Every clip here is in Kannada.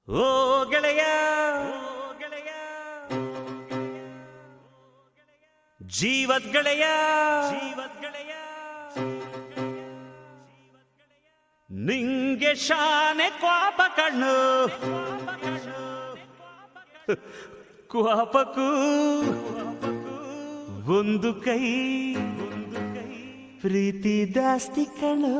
ಓ ಗೆಳೆಯ ಜೀವದ್ ಗೆಳೆಯ ನಿಂಗೆ ಶಾನೆ ಕ್ವಾಪ ಕಣ್ಣು ಕ್ವಾಪಕ್ಕೂ ಒಂದು ಕೈ ಪ್ರೀತಿ ಜಾಸ್ತಿ ಕಣ್ಣು.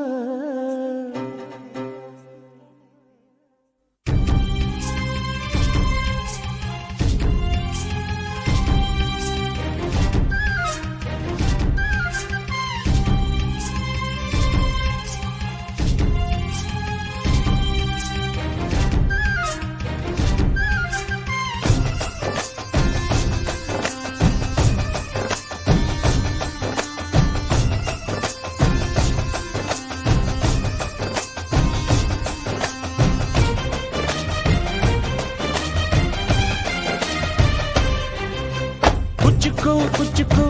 ಕುಚ್ಚುಕು ಕುಚ್ಚುಕು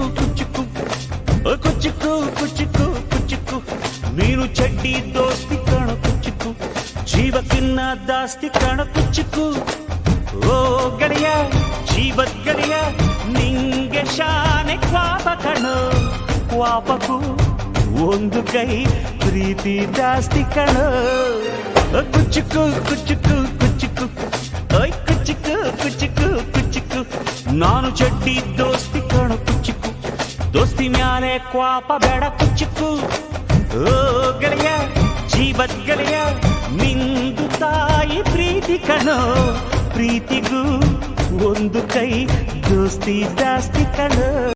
ಕುಚ್ಚುಕು ಕುಚ್ಚುಕು ಕುಚ್ಚುಕು ನೀನು ಚಡ್ಡಿ ದೋಸ್ತಿ ಕಾಣ ಕುಚ್ಚುಕು ಜೀವಕ್ಕಿನ್ನ ಜಾಸ್ತಿ ಕಾಣ ಕುಚ್ಚುಕು. ಓ ಗೆಳೆಯ ಜೀವದ್ ಗೆಳೆಯ ನಿಂಗೆ ಶಾನೆ ಕ್ವಾಪ ಕಣೋ ಕ್ವಾಪಕ್ಕೂ ಒಂದು ಕೈ ಪ್ರೀತಿ ಜಾಸ್ತಿ ಕಣೋ. ಕುಚ್ಚುಕು ಕುಚ್ಚುಕು ಕುಚ್ಚುಕು ಓಯ್ ಕುಚ್ಚುಕು ಕುಚ್ಚುಕು ಕುಚ್ಚುಕು ನಾನು ಚಡ್ಡಿ ದೋಸ್ತಿ ಕಾಣೋ ಕುಚ್ಚುಕು ದೋಸ್ತಿ ಮ್ಯಾಲೆ ಕ್ವಾಪ ಬೇಡ ಕುಚ್ಚುಕು. ಓ ಗೆಳೆಯ ಜೀವದ್ ಗೆಳೆಯ ನಿಂದು ತಾಯಿ ಪ್ರೀತಿ ಕಣೋ ಪ್ರೀತಿಗೂ ಒಂದು ಕೈ ದೋಸ್ತಿ ಜಾಸ್ತಿ ಕಣೋ.